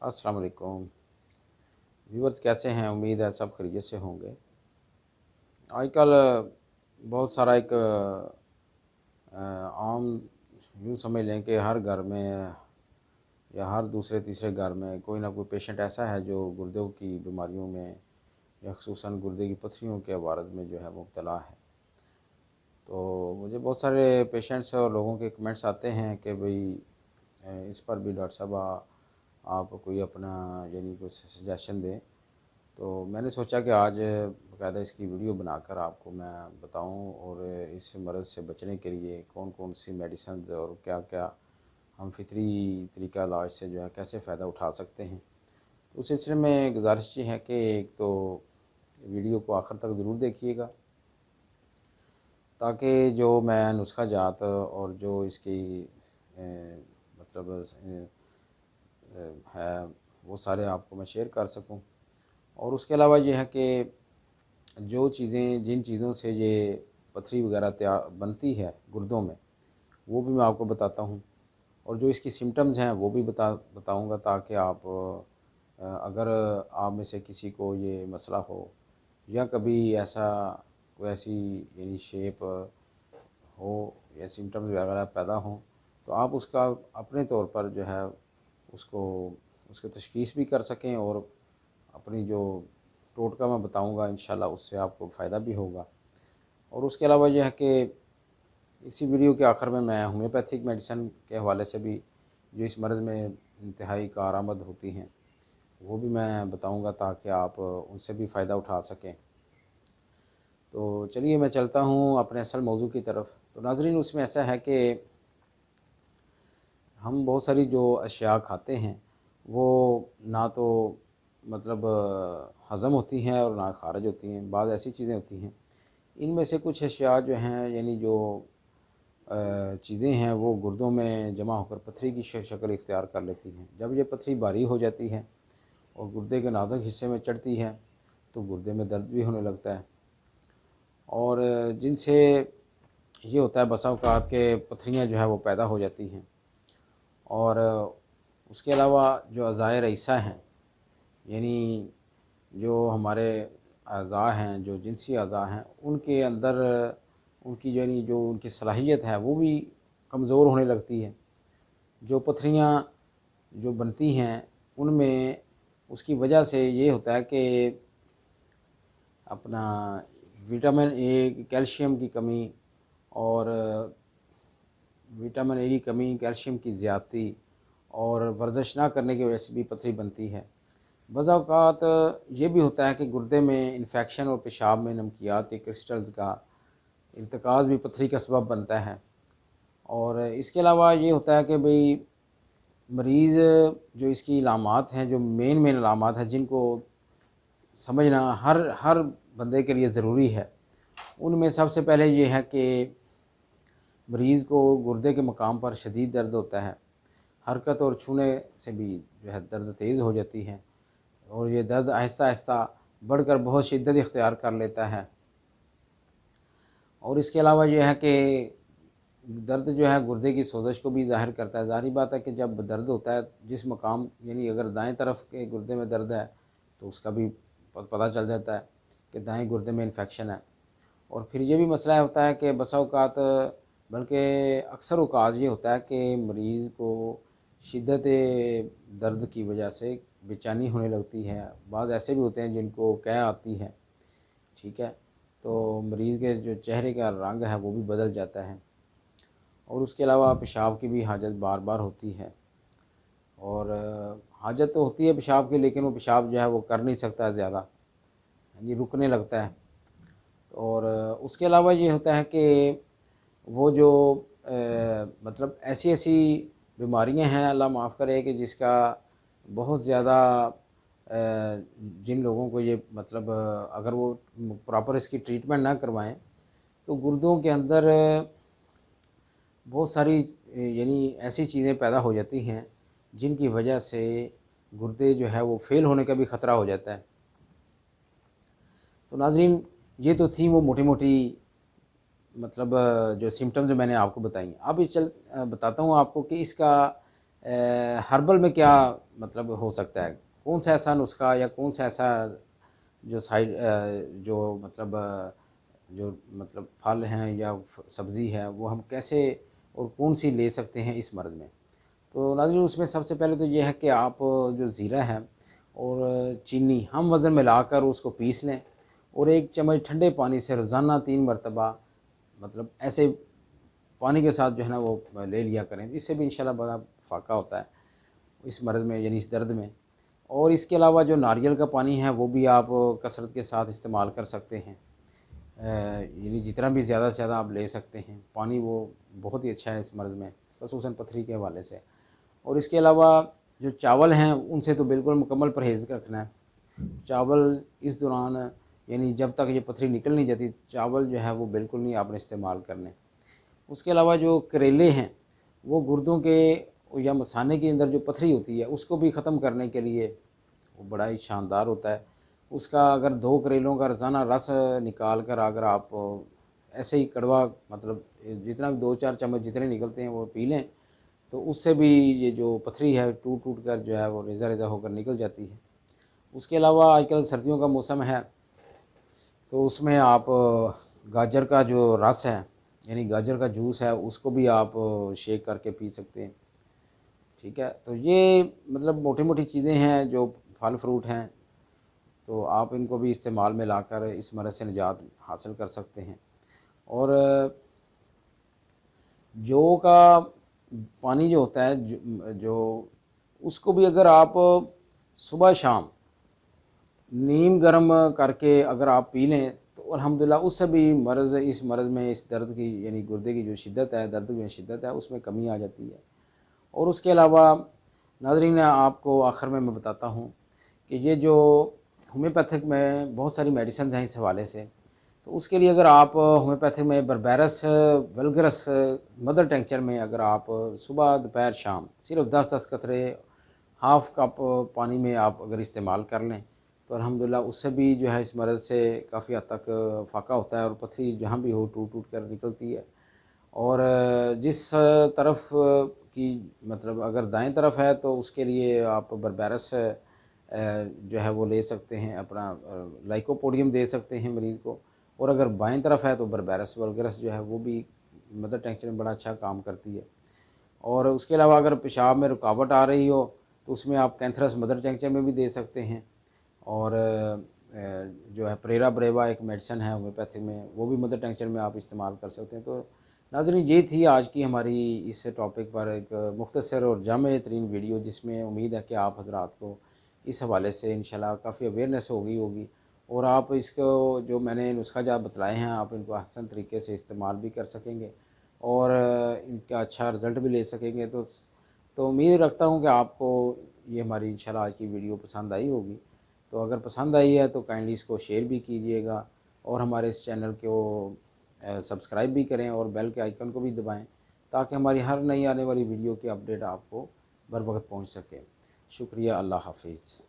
अस्सलाम वालेकुम व्यूवर्स, कैसे हैं? उम्मीद है सब खैरियत से होंगे। आजकल बहुत सारा एक आम यूँ समझ लें कि हर घर में या हर दूसरे तीसरे घर में कोई ना कोई पेशेंट ऐसा है जो गुर्दों की बीमारियों में या ख़ुसूसन गुर्दे की पथरियों के अवारज़ में जो है मुब्तला है। तो मुझे बहुत सारे पेशेंट्स और लोगों के कमेंट्स आते हैं कि भाई इस पर भी डॉक्टर साहब आप कोई अपना यानी कोई सजेशन दें। तो मैंने सोचा कि आज बाकायदा इसकी वीडियो बनाकर आपको मैं बताऊं और इस मर्ज़ से बचने के लिए कौन कौन सी मेडिसिन्स और क्या क्या हम फितरी तरीका इलाज से जो है कैसे फ़ायदा उठा सकते हैं। तो उस सिलसिले में गुजारिश ये है कि एक तो वीडियो को आखिर तक ज़रूर देखिएगा, ताकि जो मैं नुस्खा जात और जो इसकी मतलब है वो सारे आपको मैं शेयर कर सकूं। और उसके अलावा ये है कि जो चीज़ें जिन चीज़ों से ये पथरी वगैरह तैयार बनती है गुर्दों में, वो भी मैं आपको बताता हूँ। और जो इसकी सिम्टम्स हैं वो भी बताऊँगा, ताकि आप अगर आप में से किसी को ये मसला हो या कभी ऐसा कोई ऐसी यानी शेप हो या सिम्टम्स वगैरह पैदा हों, तो आप उसका अपने तौर पर जो है उसको उसकी तशख़ीस भी कर सकें और अपनी जो टोटका मैं बताऊंगा इंशाल्लाह उससे आपको फ़ायदा भी होगा। और उसके अलावा यह है कि इसी वीडियो के आखिर में मैं होम्योपैथिक मेडिसिन के हवाले से भी जो इस मर्ज़ में इंतहाई कारआमद होती हैं वो भी मैं बताऊंगा, ताकि आप उनसे भी फ़ायदा उठा सकें। तो चलिए मैं चलता हूँ अपने असल मौजू की तरफ। तो नाज़रीन, उसमें ऐसा है कि हम बहुत सारी जो अशिया खाते हैं वो ना तो मतलब हज़म होती हैं और ना खारिज होती हैं। बाद ऐसी चीज़ें होती हैं, इनमें से कुछ अशिया जो हैं यानी जो चीज़ें हैं वो गुर्दों में जमा होकर पथरी की शक्ल इख्तियार कर लेती हैं। जब ये पथरी भारी हो जाती है और गुर्दे के नाजुक हिस्से में चढ़ती है तो गुर्दे में दर्द भी होने लगता है, और जिनसे ये होता है बसा औक़ात के पथरियाँ जो है वो पैदा हो जाती हैं। और उसके अलावा जो अज़ाए रईसा हैं यानी जो हमारे अज़ा हैं, जो जिनसी अज़ा हैं, उनके अंदर उनकी यानी जो उनकी सलाहियत है वो भी कमज़ोर होने लगती है। जो पथरियाँ जो बनती हैं उनमें उसकी वजह से ये होता है कि अपना विटामिन ए, कैल्शियम की कमी और विटामिन ए की कमी, कैल्शियम की ज़्यादती और वर्जिश ना करने की वजह से भी पथरी बनती है। बज़ औक़ात ये भी होता है कि गुर्दे में इन्फेक्शन और पेशाब में नमकियात के क्रिस्टल्स का इर्तिकाज़ भी पथरी का सबब बनता है। और इसके अलावा ये होता है कि भाई मरीज़ जो इसकी अलामात हैं, जो मेन अलामात हैं जिनको समझना हर बंदे के लिए ज़रूरी है, उनमें सबसे पहले ये है कि मरीज़ को गुर्दे के मकाम पर शदीद दर्द होता है। हरकत और छूने से भी जो है दर्द तेज़ हो जाती है और ये दर्द आहिस्ता आहिस्ता बढ़कर बहुत शिद्दत इख्तियार कर लेता है। और इसके अलावा ये है कि दर्द जो है गुर्दे की सोजश को भी ज़ाहिर करता है। ज़ाहिर बात है कि जब दर्द होता है जिस मकाम यानी अगर दाएं तरफ के गुर्दे में दर्द है तो उसका भी पता चल जाता है कि दाएं गुर्दे में इन्फेक्शन है। और फिर ये भी मसला होता है कि बसा औक़ात बल्कि अक्सर औक़ात ये होता है कि मरीज़ को शिद्दत दर्द की वजह से बेचैनी होने लगती है। बाद ऐसे भी होते हैं जिनको कै आती है, ठीक है, तो मरीज़ के जो चेहरे का रंग है वो भी बदल जाता है। और उसके अलावा पेशाब की भी हाजत बार बार होती है। और हाजत तो होती है पेशाब की, लेकिन वो पेशाब जो है वो कर नहीं सकता ज़्यादा, ये रुकने लगता है। और उसके अलावा ये होता है कि वो जो मतलब ऐसी ऐसी बीमारियां हैं, अल्लाह माफ़ करे, कि जिसका बहुत ज़्यादा जिन लोगों को ये मतलब अगर वो प्रॉपर इसकी ट्रीटमेंट ना करवाएं तो गुर्दों के अंदर बहुत सारी यानी ऐसी चीज़ें पैदा हो जाती हैं जिनकी वजह से गुर्दे जो है वो फेल होने का भी ख़तरा हो जाता है। तो नाज़रीन, ये तो थी वो मोटी मोटी मतलब जो सिम्टम्स मैंने आपको बताई। अब बताता हूँ आपको कि इसका ہربل میں کیا مطلب ہو سکتا ہے، کون سا ایسا نسخہ یا کون سا ایسا جو سائڈ جو مطلب جو مطلب پھل ہیں یا سبزی ہے وہ ہم کیسے اور کون سی لے سکتے ہیں اس مرض میں؟ تو ناظرین اس میں سب سے پہلے تو یہ ہے کہ آپ جو زیرہ ہے اور چینی ہم وزن ملا کر اس کو پیس لیں اور 1 چمچ ٹھنڈے پانی سے روزانہ 3 مرتبہ مطلب ایسے پانی کے ساتھ جو ہے نا وہ لے لیا کریں، اس سے بھی انشاءاللہ بڑا فائدہ ہوتا ہے اس مرض میں یعنی اس درد میں۔ اور اس کے علاوہ جو ناریل کا پانی ہے وہ بھی آپ کثرت کے ساتھ استعمال کر سکتے ہیں، یعنی جتنا بھی زیادہ سے زیادہ آپ لے سکتے ہیں پانی، وہ بہت ہی اچھا ہے اس مرض میں خصوصاً پتھری کے حوالے سے۔ اور اس کے علاوہ جو چاول ہیں ان سے تو بالکل مکمل پرہیز رکھنا ہے، چاول اس دوران یعنی جب تک یہ پتھری نکل نہیں جاتی چاول جو ہے وہ بالکل نہیں آپ نے استعمال کرنے۔ اس کے علاوہ جو کریلے ہیں وہ گردوں کے یا مثانے کے اندر جو پتھری ہوتی ہے اس کو بھی ختم کرنے کے لیے وہ بڑا ہی شاندار ہوتا ہے۔ اس کا اگر 2 کریلوں کا روزانہ رس نکال کر اگر آپ ایسے ہی کڑوا مطلب جتنا بھی 2-4 چمچ جتنے نکلتے ہیں وہ پی لیں تو اس سے بھی یہ جو پتھری ہے ٹوٹ ٹوٹ کر جو ہے وہ ریزہ ریزہ ہو کر نکل جاتی ہے۔ اس کے علاوہ آج کل سردیوں کا موسم ہے تو اس میں آپ گاجر کا جو رس ہے یعنی گاجر کا جوس ہے اس کو بھی آپ شیک کر کے پی سکتے ہیں، ٹھیک ہے۔ تو یہ مطلب موٹی موٹی چیزیں ہیں جو پھل فروٹ ہیں، تو آپ ان کو بھی استعمال میں لا کر اس مرض سے نجات حاصل کر سکتے ہیں۔ اور جو کا پانی جو ہوتا ہے جو اس کو بھی اگر آپ صبح شام نیم گرم کر کے اگر آپ پی لیں تو الحمدللہ اس سے بھی اس مرض میں اس درد کی یعنی گردے کی جو شدت ہے، درد میں شدت ہے، اس میں کمی آ جاتی ہے۔ اور اس کے علاوہ ناظرین آپ کو آخر میں بتاتا ہوں کہ یہ جو ہومیوپیتھک میں بہت ساری میڈیسنز ہیں اس حوالے سے، تو اس کے لیے اگر آپ ہومیوپیتھک میں بربیرس ولگرس مدر ٹینکچر میں اگر آپ صبح دوپہر شام صرف 10 قطرے ہاف کپ پانی میں آپ اگر استعمال کر لیں تو الحمدللہ اس سے بھی جو ہے اس مرض سے کافی حد تک فاقہ ہوتا ہے اور پتھری جہاں بھی ہو ٹوٹ ٹوٹ کر نکلتی ہے۔ اور جس طرف کی مطلب اگر دائیں طرف ہے تو اس کے لیے آپ بربیرس جو ہے وہ لے سکتے ہیں، اپنا لائکوپوڈیم دے سکتے ہیں مریض کو، اور اگر بائیں طرف ہے تو بربیرس ولگرس جو ہے وہ بھی مدر ٹینکچر میں بڑا اچھا کام کرتی ہے۔ اور اس کے علاوہ اگر پیشاب میں رکاوٹ آ رہی ہو تو اس میں آپ کینتھرس مدر ٹینکچر میں بھی دے سکتے ہیں، اور جو ہے پریرا بریوا ایک میڈیسن ہے ہومیوپیتھک میں وہ بھی مدر ٹینکچر میں آپ استعمال کر سکتے ہیں۔ تو ناظرین یہ تھی آج کی ہماری اس ٹاپک پر ایک مختصر اور جامع ترین ویڈیو، جس میں امید ہے کہ آپ حضرات کو اس حوالے سے انشاءاللہ کافی اویئرنیس ہوگی اور آپ اس کو جو میں نے نسخہ جات بتلائے ہیں آپ ان کو احسن طریقے سے استعمال بھی کر سکیں گے اور ان کا اچھا رزلٹ بھی لے سکیں گے۔ تو امید رکھتا ہوں کہ آپ کو یہ ہماری انشاءاللہ آج کی ویڈیو پسند آئی ہوگی۔ تو اگر پسند آئی ہے تو کائنڈلی اس کو شیئر بھی کیجئے گا اور ہمارے اس چینل کو سبسکرائب بھی کریں اور بیل کے آئیکن کو بھی دبائیں تاکہ ہماری ہر نئی آنے والی ویڈیو کی اپڈیٹ آپ کو بر وقت پہنچ سکے۔ شکریہ، اللہ حافظ۔